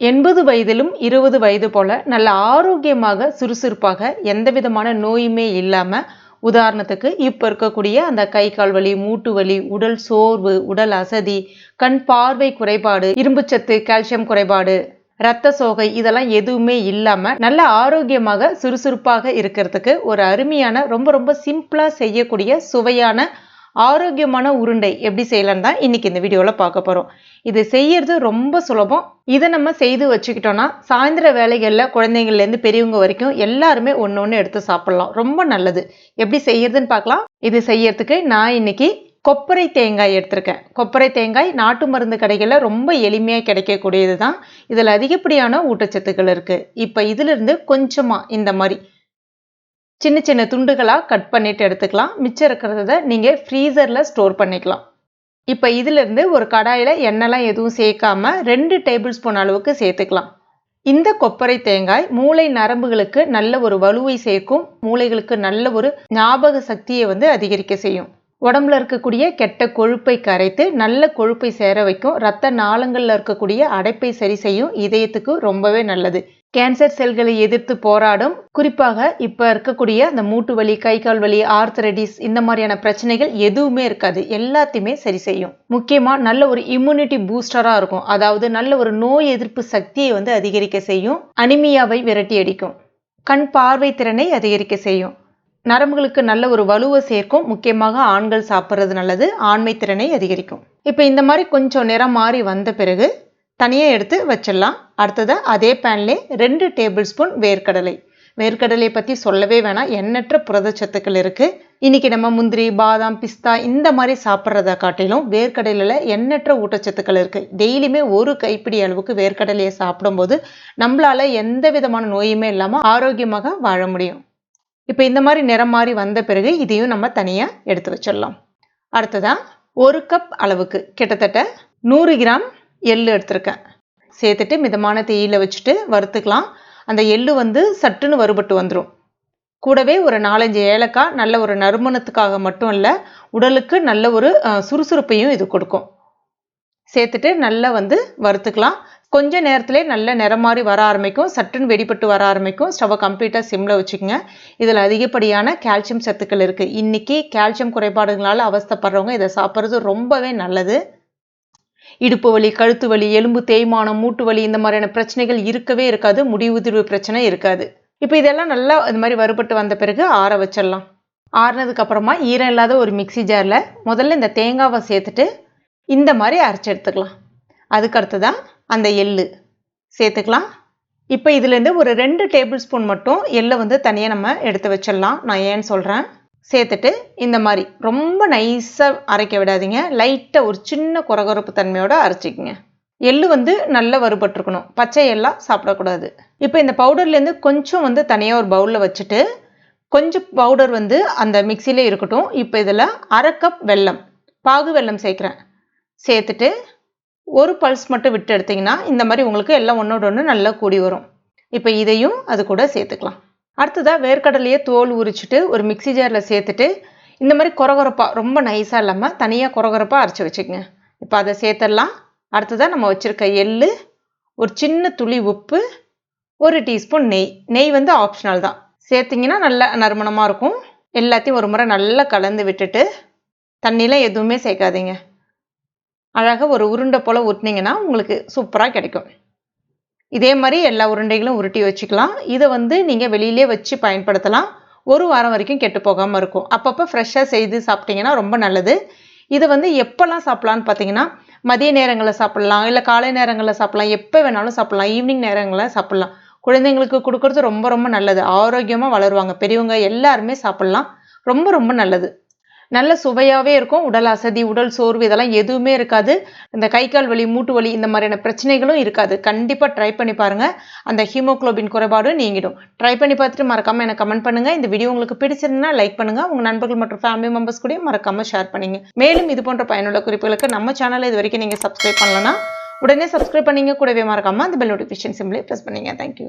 80 வயதிலும் 20 வயது போல நல்ல ஆரோக்கியமாக சுறுசுறுப்பாக எந்த விதமான நோயுமே இல்லாம உதாரணத்துக்கு இப்ப இருக்கக்கூடிய அந்த கை கால் வலி, மூட்டு வலி, உடல் சோர்வு, உடல் அசதி, கண் பார்வை குறைபாடு, இரும்புச்சத்து, கால்சியம் குறைபாடு, இரத்த சோகை இதெல்லாம் எதுவுமே இல்லாம நல்ல ஆரோக்கியமாக சுறுசுறுப்பாக இருக்கிறதுக்கு ஒரு அருமையான ரொம்ப ரொம்ப சிம்பிளா செய்யக்கூடிய சுவையான ஆரோக்கியமான உருண்டை எப்படி செய்யலாம்னு தான் இன்னைக்கு இந்த வீடியோல பார்க்க போறோம். இது செய்யறது ரொம்ப சுலபம். இதை நம்ம செய்து வச்சுக்கிட்டோம்னா சாயந்தர வேலைகள்ல குழந்தைங்கள்ல இருந்து பெரியவங்க வரைக்கும் எல்லாருமே ஒன்னொன்னு எடுத்து சாப்பிடலாம். ரொம்ப நல்லது. எப்படி செய்யறதுன்னு பார்க்கலாம். இது செய்யறதுக்கு நான் இன்னைக்கு கொப்பரை தேங்காய் எடுத்திருக்கேன். கொப்பரை தேங்காய் நாட்டு மருந்து கடைகளில் ரொம்ப எளிமையா கிடைக்கக்கூடியது தான். இதுல அதிகப்படியான ஊட்டச்சத்துக்கள் இருக்கு. இப்ப இதுல இருந்து கொஞ்சமா இந்த மாதிரி சின்ன சின்ன துண்டுகளா கட் பண்ணிட்டு எடுத்துக்கலாம். மிச்சம் இருக்கிறத நீங்க ஃப்ரீசர்ல ஸ்டோர் பண்ணிக்கலாம். இப்ப இதுல இருந்து ஒரு கடாயில எண்ணெய்லாம் எதுவும் சேர்க்காம 2 டேபிள் ஸ்பூன் அளவுக்கு சேர்த்துக்கலாம். இந்த கொப்பரை தேங்காய் மூளை நரம்புகளுக்கு நல்ல ஒரு வலுவை சேர்க்கும். மூளைகளுக்கு நல்ல ஒரு ஞாபக சக்தியை அதிகரிக்க செய்யும். உடம்புல இருக்கக்கூடிய கெட்ட கொழுப்பை கரைத்து நல்ல கொழுப்பை சேர வைக்கும். இரத்த நாளங்கள்ல இருக்கக்கூடிய அடைப்பை சரி செய்யும். இதயத்துக்கு ரொம்பவே நல்லது. கேன்சர் செல்களை எதிர்த்து போராடும். குறிப்பாக இப்ப இருக்கக்கூடிய அந்த மூட்டு வலி, கை கால் வலி, ஆர்த்தரைட்டிஸ் இந்த மாதிரியான பிரச்சனைகள் எதுவுமே இருக்காது. எல்லாத்தையுமே சரி செய்யும். முக்கியமா நல்ல ஒரு இம்யூனிட்டி பூஸ்டரா இருக்கும். அதாவது நல்ல ஒரு நோய் எதிர்ப்பு சக்தியை அதிகரிக்க செய்யும். அனிமியாவை விரட்டி அடிக்கும். கண் பார்வை திறனை அதிகரிக்க செய்யும். நரம்புகளுக்கு நல்ல ஒரு வலுவை சேர்க்கும். முக்கியமாக ஆண்கள் சாப்பிட்றது நல்லது. ஆண்மை திறனை அதிகரிக்கும். இப்ப இந்த மாதிரி கொஞ்சம் நிறம் மாறி வந்த பிறகு தனியா எடுத்து வச்சிடலாம். அடுத்ததா அதே பேன்லே 2 டேபிள் ஸ்பூன் வேர்க்கடலை. வேர்க்கடலை பத்தி சொல்லவே வேணாம். எண்ணற்ற புரதச்சத்துக்கள் இருக்கு. இன்னைக்கு நம்ம முந்திரி, பாதாம், பிஸ்தா இந்த மாதிரி சாப்பிட்றத காட்டிலும் வேர்க்கடலையில எண்ணற்ற ஊட்டச்சத்துக்கள் இருக்கு. டெய்லியுமே ஒரு கைப்பிடி அளவுக்கு வேர்க்கடலையை சாப்பிடும்போது நம்மளால எந்த விதமான நோயுமே இல்லாம ஆரோக்கியமாக வாழ முடியும். இப்ப இந்த மாதிரி நிறம் மாறி வந்த பிறகு இதையும் நம்ம தனியா எடுத்து வச்சிடலாம். அடுத்ததா 1 கப் அளவுக்கு கிட்டத்தட்ட 100 கிராம் எள்ளு எடுத்திருக்கேன். சேர்த்துட்டு மிதமான தீயில வச்சுட்டு வறுத்துக்கலாம். அந்த எள்ளு சட்டுன்னு வறுபட்டு வந்துடும். கூடவே ஒரு 4-5 ஏலக்காய் நல்ல ஒரு நறுமணத்துக்காக மட்டும் இல்ல, உடலுக்கு நல்ல ஒரு சுறுசுறுப்பையும் இது கொடுக்கும். சேர்த்துட்டு நல்லா வறுத்துக்கலாம். கொஞ்ச நேரத்திலே நல்ல நிறம் மாறி வர ஆரம்பிக்கும். சட்டுன்னு வெடிப்பட்டு வர ஆரம்பிக்கும். ஸ்டவ்வை கம்ப்ளீட்டா சிம்ல வச்சுக்கோங்க. இதில் அதிகப்படியான கால்சியம் சத்துக்கள் இருக்கு. இன்னைக்கு கால்சியம் குறைபாடுகளால அவஸ்தைப்படுறவங்க இதை சாப்பிட்றது ரொம்பவே நல்லது. இடுப்பு வலி, கழுத்து வலி, எலும்பு தேய்மானம், மூட்டு வலி இந்த மாதிரியான பிரச்சனைகள் இருக்கவே இருக்காது. முடி உதிர்வு பிரச்சனை இருக்காது. இப்போ இதெல்லாம் நல்லா இது மாதிரி வறுபட்டு வந்த பிறகு ஆற வச்சிடலாம். ஆறுனதுக்கு அப்புறமா ஈரம் இல்லாத ஒரு மிக்சி ஜார்ல முதல்ல இந்த தேங்காவை சேர்த்துட்டு இந்த மாதிரி அரைச்சி எடுத்துக்கலாம். அதுக்கு அடுத்ததான் அந்த எள்ளு சேர்த்துக்கலாம். இப்போ இதுலேருந்து ஒரு 2 டேபிள் ஸ்பூன் மட்டும் எள்ளை தனியாக நம்ம எடுத்து வச்சிடலாம். நான் ஏன்னு சொல்கிறேன். சேர்த்துட்டு இந்த மாதிரி ரொம்ப நைஸாக அரைக்க விடாதீங்க. லைட்டாக ஒரு சின்ன கொரகொரப்பு தன்மையோடு அரைச்சிக்கங்க. எள்ளு நல்லா வறுபட்டுருக்கணும். பச்சை எல்லாம் சாப்பிடக்கூடாது. இப்போ இந்த பவுடர்லேருந்து கொஞ்சம் தனியாக ஒரு பவுலில் வச்சுட்டு கொஞ்சம் பவுடர் அந்த மிக்சியிலே இருக்கட்டும். இப்போ இதில் 1/2 கப் வெல்லம், பாகு வெல்லம் சேர்க்குறேன். சேர்த்துட்டு ஒரு பல்ஸ் மட்டும் விட்டு எடுத்தீங்கன்னா இந்த மாதிரி உங்களுக்கு எல்லாம் ஒன்னோட ஒன்று நல்லா கூடி வரும். இப்போ இதையும் அது கூட சேர்த்துக்கலாம். அடுத்ததாக வேர்க்கடலையே தோல் உரிச்சிட்டு ஒரு மிக்சி ஜாரில் சேர்த்துட்டு இந்த மாதிரி கொரகொரப்பாக ரொம்ப நைஸாக இல்லாமல் தனியாக கொரகொரப்பாக அரைச்சி வச்சுக்கோங்க. இப்போ அதை சேர்த்துடலாம். அடுத்ததாக நம்ம வச்சுருக்க எள்ளு, ஒரு சின்ன துளி உப்பு, 1 டீஸ்பூன் நெய். நெய் ஆப்ஷனல் தான். சேர்த்திங்கன்னா நல்ல நறுமணமாக இருக்கும். எல்லாத்தையும் ஒரு முறை நல்லா கலந்து விட்டுட்டு தண்ணியில் எதுவுமே சேர்க்காதீங்க. அழகாக ஒரு உருண்டை போல் ஊற்றினீங்கன்னா உங்களுக்கு சூப்பராக கிடைக்கும். இதே மாதிரி எல்லா உருண்டைகளும் உருட்டி வச்சுக்கலாம். இதை நீங்கள் வெளியிலே வச்சு பயன்படுத்தலாம். 1 வாரம் வரைக்கும் கெட்டு போகாமல் இருக்கும். அப்பப்போ ஃப்ரெஷ்ஷாக செய்து சாப்பிட்டீங்கன்னா ரொம்ப நல்லது. இதை எப்போல்லாம் சாப்பிட்லான்னு பார்த்தீங்கன்னா மதிய நேரங்களில் சாப்பிட்லாம், இல்லை காலை நேரங்களில் சாப்பிட்லாம், எப்போ வேணாலும் சாப்பிட்லாம், ஈவினிங் நேரங்களில் சாப்பிட்லாம். குழந்தைங்களுக்கு கொடுக்கறது ரொம்ப ரொம்ப நல்லது. ஆரோக்கியமாக வளருவாங்க. பெரியவங்க எல்லாருமே சாப்பிட்லாம். ரொம்ப ரொம்ப நல்லது. நல்ல சுவையாகவே இருக்கும். உடல் அசதி, உடல் சோர்வு இதெல்லாம் எதுவுமே இருக்காது. இந்த கை கால் வலி, மூட்டு வலி இந்த மாதிரியான பிரச்சனைகளும் இருக்காது. கண்டிப்பாக ட்ரை பண்ணி பாருங்கள். அந்த ஹீமோகுளோபின் குறைபாடும் நீங்கிடும். ட்ரை பண்ணி பார்த்துட்டு மறக்காமல் எனக்கு கமெண்ட் பண்ணுங்கள். இந்த வீடியோ உங்களுக்கு பிடிச்சிருந்தா லைக் பண்ணுங்கள். உங்கள் நண்பர்கள் மற்றும் ஃபேமிலி மெம்பர்ஸ் கூட மறக்காமல் ஷேர் பண்ணுங்க. மேலும் இது போன்ற பயனுள்ள குறிப்புகளுக்கு நம்ம சேனலை இது வரைக்கும் நீங்கள் சப்ஸ்கிரைப் பண்ணலன்னா உடனே சப்ஸ்கிரைப் பண்ணிங்க. கூடவே மறக்காமல் அந்த பெல் நோட்டிஃபிகேஷன் சிம்பிளே ப்ரெஸ் பண்ணுங்க. தேங்க்யூ.